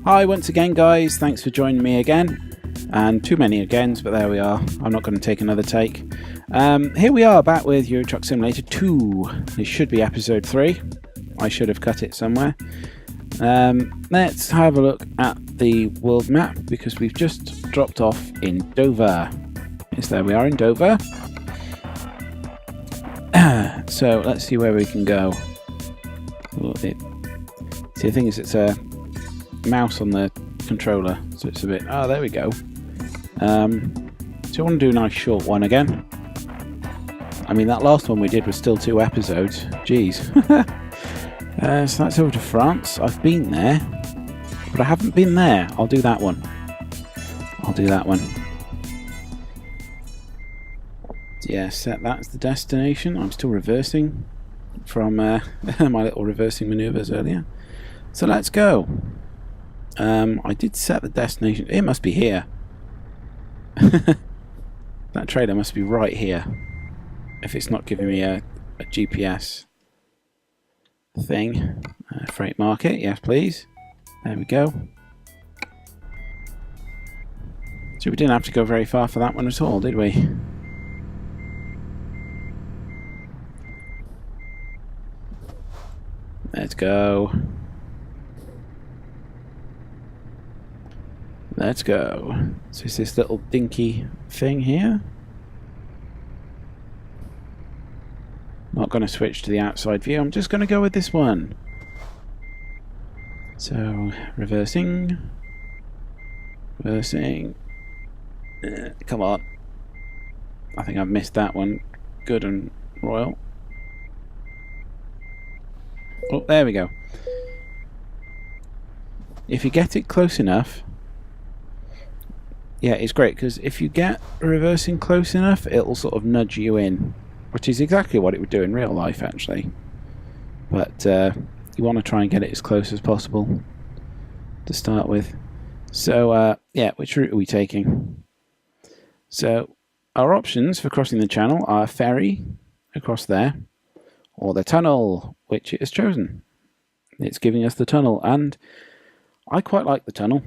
Hi once again, guys. Thanks for joining me again. And too many agains, but there we are. I'm not going to take another take. Here we are back with Euro Truck Simulator 2. This should be episode 3. I should have cut it somewhere. Let's have a look at the world map because we've just dropped off in Dover. Yes, there we are in Dover. So let's see where we can go. See, the thing is, it's a mouse on the controller, so it's a bit... Oh, there we go. So I want to do a nice short one again. I mean, that last one we did was still 2 episodes. Jeez. So that's over to France. I've been there, but I haven't been there. I'll do that one. I'll do that one. Yeah, set that as the destination. I'm still reversing from my little reversing manoeuvres earlier. So let's go. I did set the destination. It must be here. That trailer must be right here. If it's not giving me a GPS thing. Freight market, yes please. There we go. So we didn't have to go very far for that one at all, did we? Let's go. Let's go. So it's this little dinky thing here. Not going to switch to the outside view. I'm just going to go with this one. So reversing. Reversing. Come on. I think I've missed that one. Good and royal. Oh, there we go. If you get it close enough, yeah, it's great because if you get reversing close enough, it'll sort of nudge you in, which is exactly what it would do in real life, actually. But you want to try and get it as close as possible to start with. So, yeah, which route are we taking? So, our options for crossing the channel are ferry across there, or the tunnel, which it has chosen. It's giving us the tunnel, and I quite like the tunnel.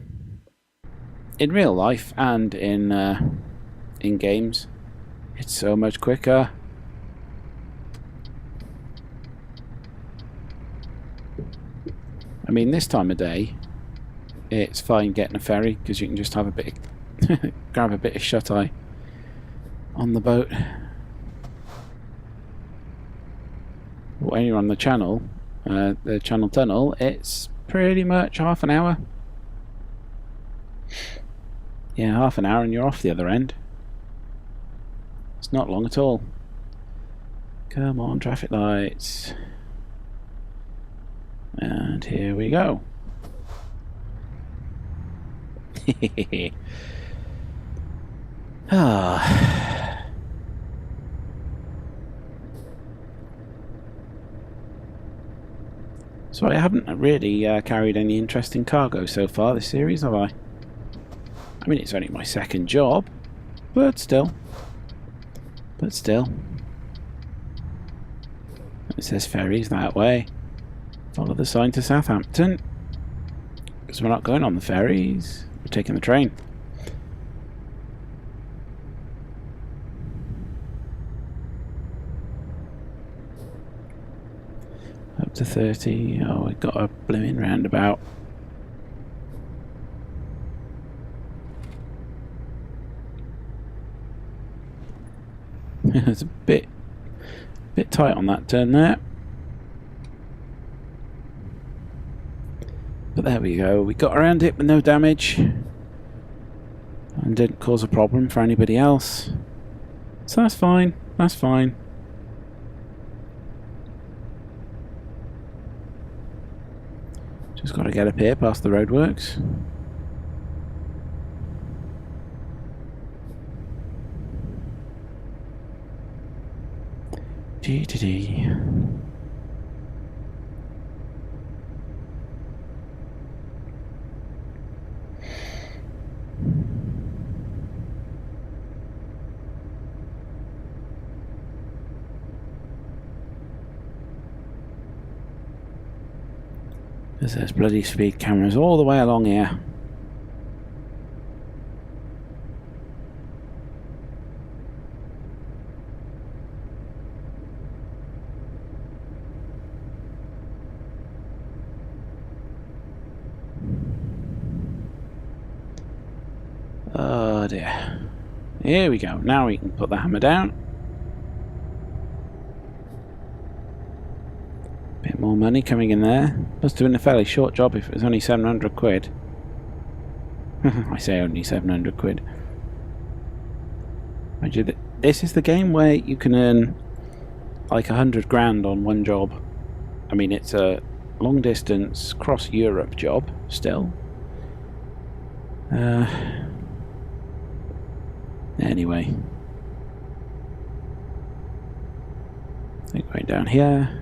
In real life and in games, it's so much quicker. I mean, this time of day, it's fine getting a ferry because you can just have a bit, grab a bit of shut eye on the boat. When you're on the channel tunnel, it's pretty much half an hour. Yeah, half an hour and you're off the other end. It's not long at all. Come on, traffic lights. And here we go. Ah. So I haven't really carried any interesting cargo so far this series, have I? I mean, it's only my second job, but still. But still. It says ferries that way. Follow the sign to Southampton. Because we're not going on the ferries, we're taking the train. Up to 30. Oh, we've got a blooming roundabout. It's a bit tight on that turn there. But there we go. We got around it with no damage. And didn't cause a problem for anybody else. So that's fine. That's fine. Just got to get up here past the roadworks. GTD. Because there's bloody speed cameras all the way along here. Oh dear. Here we go. Now we can put the hammer down. Bit more money coming in there. Must have been a fairly short job if it was only 700 quid. I say only 700 quid. This is the game where you can earn like 100 grand on one job. I mean, it's a long distance cross Europe job still. Anyway. I think right down here.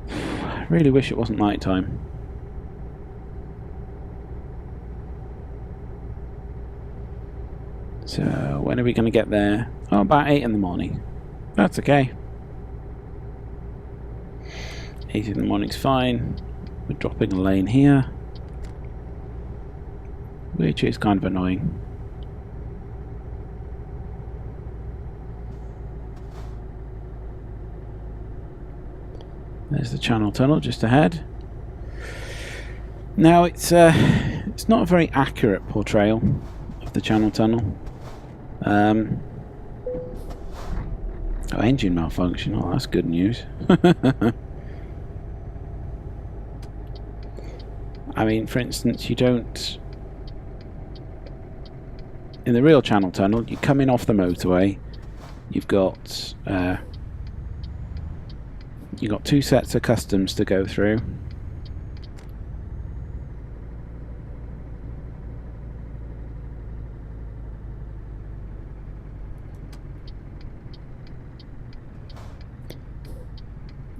I really wish it wasn't night time. So, when are we going to get there? Oh, about 8 in the morning. That's okay. 8 in the morning's fine. We're dropping a lane here, which is kind of annoying. There's the Channel Tunnel just ahead. Now it's not a very accurate portrayal of the Channel Tunnel. Oh, engine malfunction. Oh, that's good news. I mean, for instance, you don't... In the real Channel Tunnel, you come in off the motorway, you've got 2 sets of customs to go through.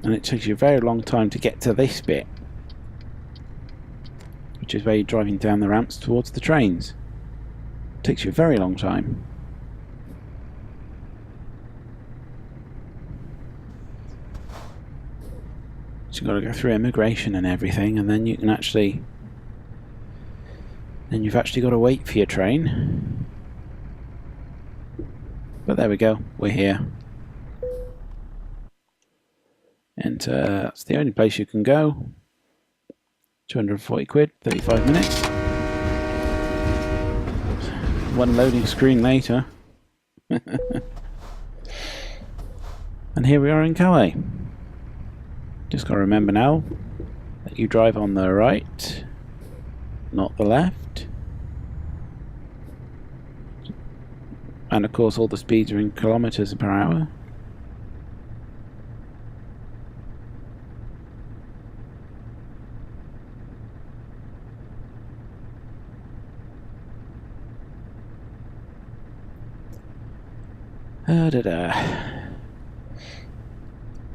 And it takes you a very long time to get to this bit, which is where you're driving down the ramps towards the trains. It takes you a very long time. So you've got to go through immigration and everything, and then you can actually... Then you've actually got to wait for your train. But there we go, we're here. And that's the only place you can go. 240 quid, 35 minutes. One loading screen later. And here we are in Calais. Just got to remember now that you drive on the right, not the left. And of course all the speeds are in kilometers per hour.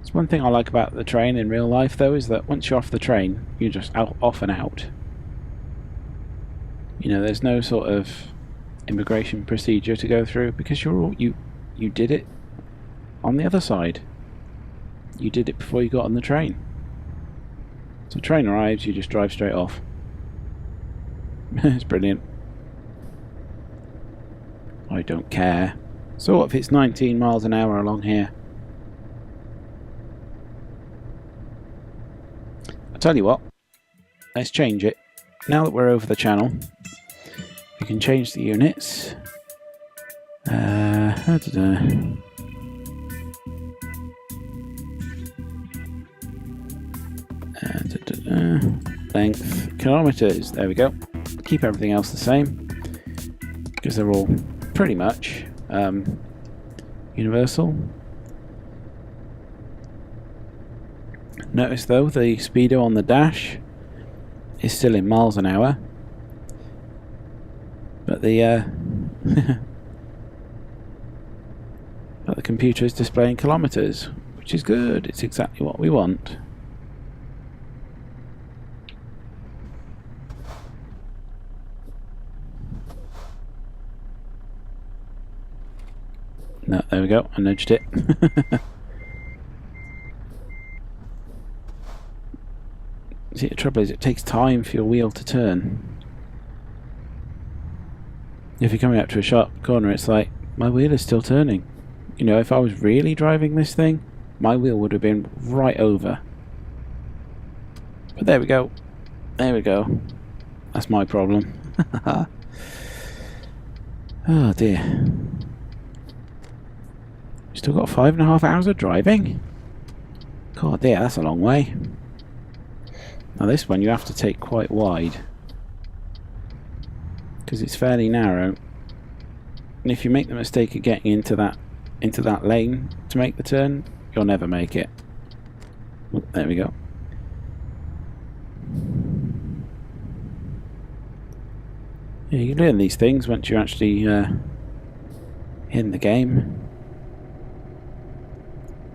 It's one thing I like about the train in real life, though, is that once you're off the train, you're just off and out. You know, there's no sort of immigration procedure to go through because you did it on the other side. You did it before you got on the train. So the train arrives, you just drive straight off. It's brilliant. I don't care. So what if it's 19 miles an hour along here? I'll tell you what, let's change it. Now that we're over the channel, we can change the units. Length, kilometers, there we go. Keep everything else the same, because they're all pretty much universal. Notice though the speedo on the dash is still in miles an hour, but the but the computer is displaying kilometers, which is good. It's exactly what we want. No, there we go, I nudged it. See, the trouble is it takes time for your wheel to turn. If you're coming up to a sharp corner, it's like, my wheel is still turning. You know, if I was really driving this thing, my wheel would have been right over. But there we go. There we go. That's my problem. Oh dear. Still got 5.5 hours of driving? God dear, that's a long way. Now this one you have to take quite wide, because it's fairly narrow. And if you make the mistake of getting into that lane to make the turn, you'll never make it. There we go. Yeah, you learn these things once you're actually in the game.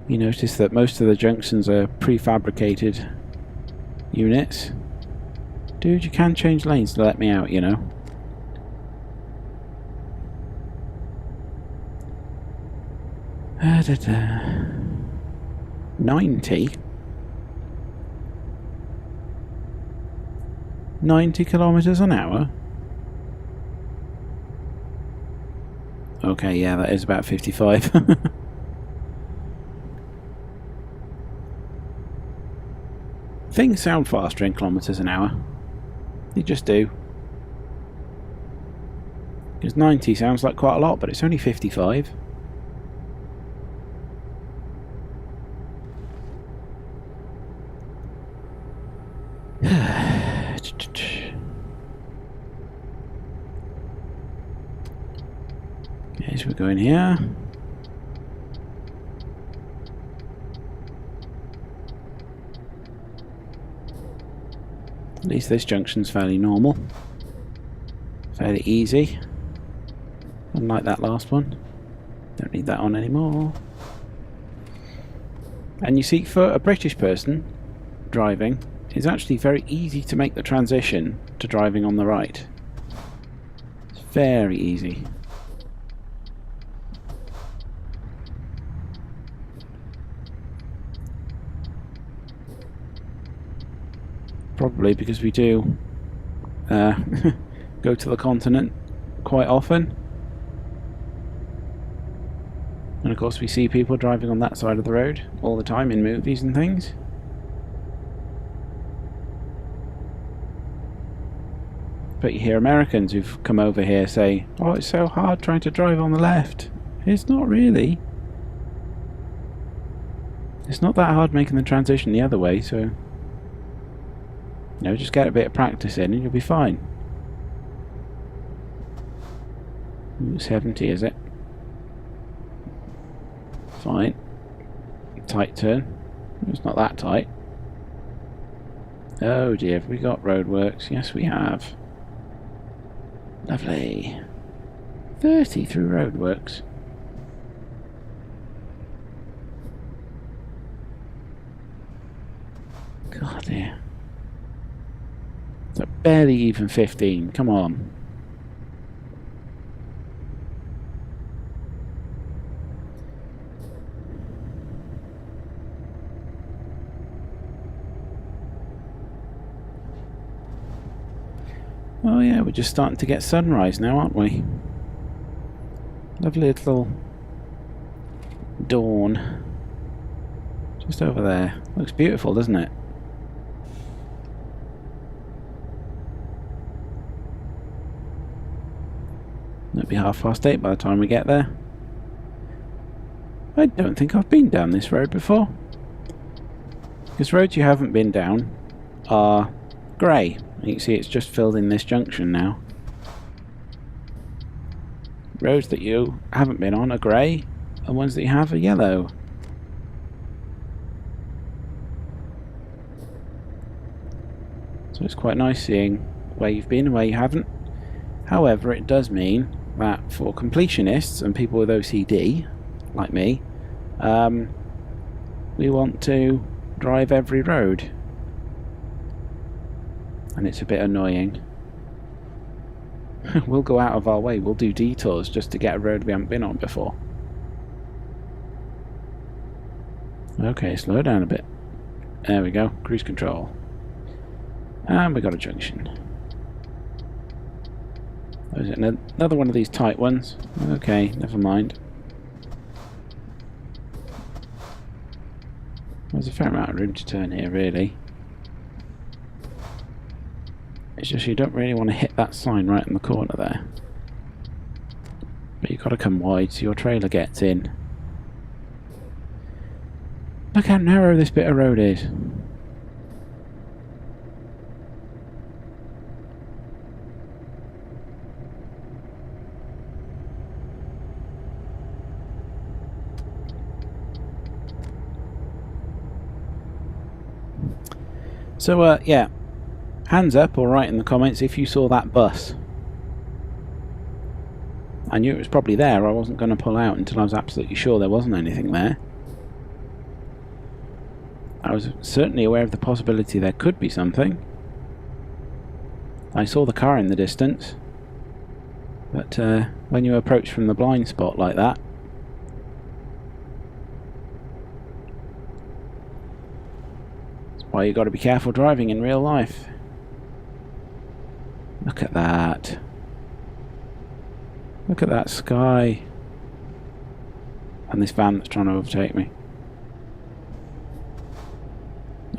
You notice that most of the junctions are prefabricated units. Dude, you can change lanes to let me out, you know. Da, da. 90? 90 kilometers an hour? Okay, yeah, that is about 55. Things sound faster in kilometers an hour. They just do. Because 90 sounds like quite a lot, but it's only 55. Okay, so we go in here. At least this junction's fairly normal. Fairly easy. Unlike that last one. Don't need that on anymore. And you see, for a British person driving, it's actually very easy to make the transition to driving on the right. It's very easy. Probably because we do go to the continent quite often. And of course we see people driving on that side of the road all the time in movies and things. But you hear Americans who've come over here say, oh, it's so hard trying to drive on the left. It's not really. It's not that hard making the transition the other way, so you know, just get a bit of practice in and you'll be fine. Ooh, 70, is it? Fine. Tight turn. It's not that tight. Oh dear, have we got roadworks? Yes, we have. Lovely. 30 through roadworks. God dear. So barely even 15. Come on. Oh yeah, we're just starting to get sunrise now, aren't we? Lovely little dawn. Just over there. Looks beautiful, doesn't it? It'll be 8:30 by the time we get there. I don't think I've been down this road before. Because roads you haven't been down are grey. You can see it's just filled in this junction now. Roads that you haven't been on are grey, and ones that you have are yellow. So it's quite nice seeing where you've been and where you haven't. However, it does mean that for completionists and people with OCD, like me, we want to drive every road. And it's a bit annoying. We'll go out of our way, we'll do detours just to get a road we haven't been on before. Okay, slow down a bit. There we go, cruise control. And we got a junction. Oh, is it another one of these tight ones? Okay, never mind. There's a fair amount of room to turn here, really. It's just you don't really want to hit that sign right in the corner there. But you've got to come wide so your trailer gets in. Look how narrow this bit of road is. So, yeah. Hands up or write in the comments if you saw that bus. I knew it was probably there. I wasn't going to pull out until I was absolutely sure there wasn't anything there. I was certainly aware of the possibility there could be something. I saw the car in the distance. But when you approach from the blind spot like that, that's why you got to be careful driving in real life. Look at that. Look at that sky. And this van that's trying to overtake me.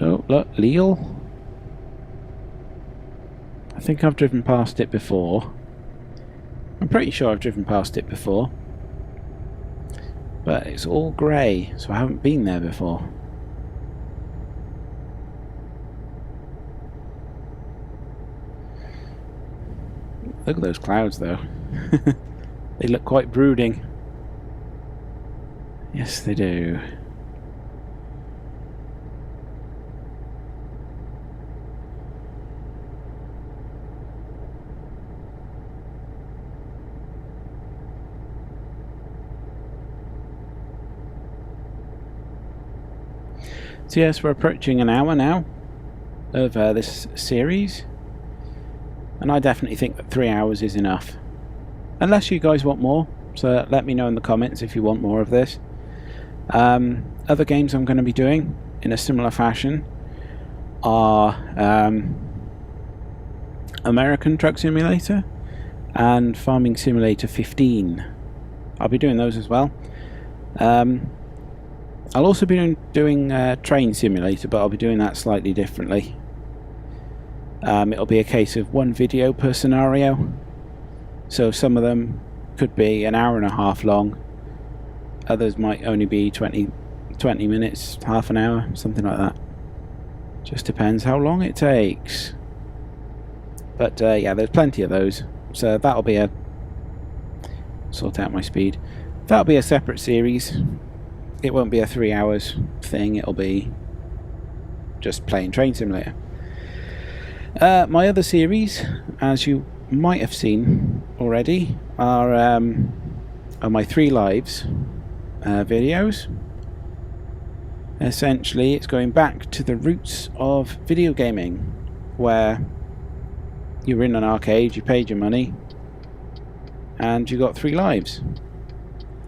Oh, look, Liege. I think I've driven past it before. I'm pretty sure I've driven past it before. But it's all grey, so I haven't been there before. Look at those clouds, though. They look quite brooding. Yes, they do. So yes, we're approaching an hour now of this series, and I definitely think that 3 hours is enough. Unless you guys want more, so let me know in the comments if you want more of this. Other games I'm going to be doing in a similar fashion are American Truck Simulator and Farming Simulator 15. I'll be doing those as well. I'll also be doing Train Simulator, but I'll be doing that slightly differently. It'll be a case of one video per scenario. So some of them could be an hour and a half long. Others might only be 20 minutes, half an hour, something like that. Just depends how long it takes. But yeah, there's plenty of those. So that'll be a... sort out my speed. That'll be a separate series. It won't be a 3 hours thing, it'll be just playing Train Simulator. My other series, as you might have seen already, are my 3 lives videos. Essentially, it's going back to the roots of video gaming, where you were in an arcade, you paid your money, and you got 3 lives.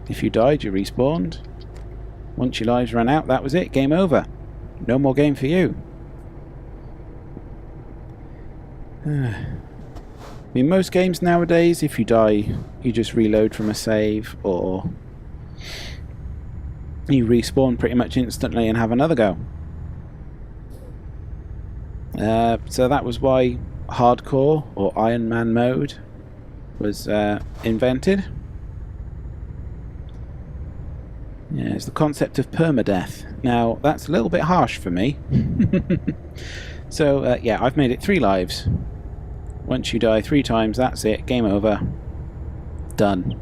If you died, you respawned. Once your lives ran out, that was it, game over. No more game for you. I mean, most games nowadays, if you die, you just reload from a save, or you respawn pretty much instantly and have another go. So that was why hardcore, or Iron Man mode, was invented. Yeah, it's the concept of permadeath. Now, that's a little bit harsh for me. So, yeah, I've made it 3 lives. Once you die 3 times, that's it. Game over. Done.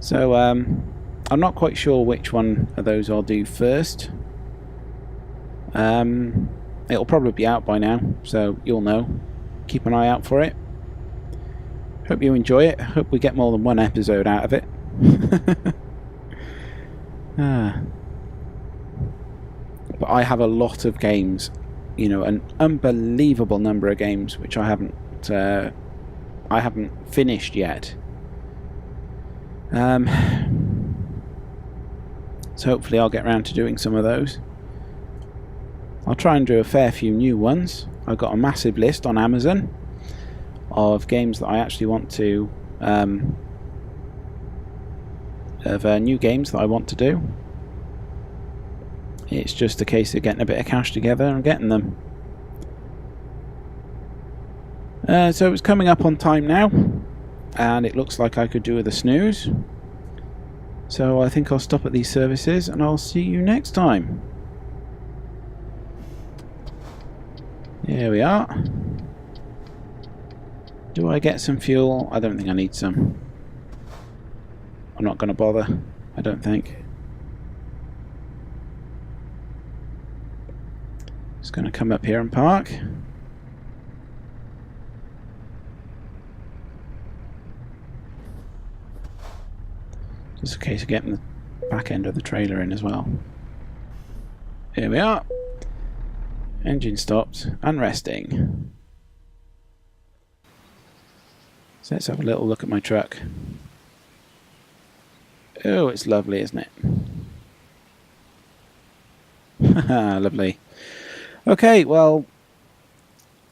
So, I'm not quite sure which one of those I'll do first. It'll probably be out by now, so you'll know. Keep an eye out for it. Hope you enjoy it. Hope we get more than 1 episode out of it. But I have a lot of games, you know, an unbelievable number of games which I haven't finished yet. So hopefully I'll get around to doing some of those. I'll try and do a fair few new ones. I've got a massive list on Amazon of games that I actually want to new games that I want to do. It's just a case of getting a bit of cash together and getting them. So it's coming up on time now, and it looks like I could do with a snooze. So I think I'll stop at these services and I'll see you next time. Here we are. Do I get some fuel? I don't think I need some. I'm not going to bother, I don't think. Just going to come up here and park. Just a case of getting the back end of the trailer in as well. Here we are. Engine stopped and resting. So let's have a little look at my truck. Oh, it's lovely, isn't it? Lovely. Okay, well,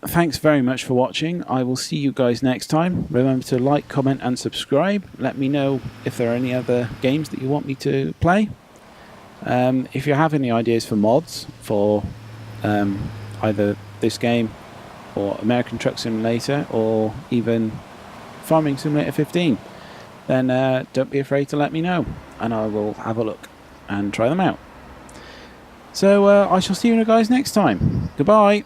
thanks very much for watching. I will see you guys next time. Remember to like, comment and subscribe. Let me know if there are any other games that you want me to play. If you have any ideas for mods for either this game or American Truck Simulator or even Farming Simulator 15, then don't be afraid to let me know and I will have a look and try them out. So I shall see you guys next time. Goodbye.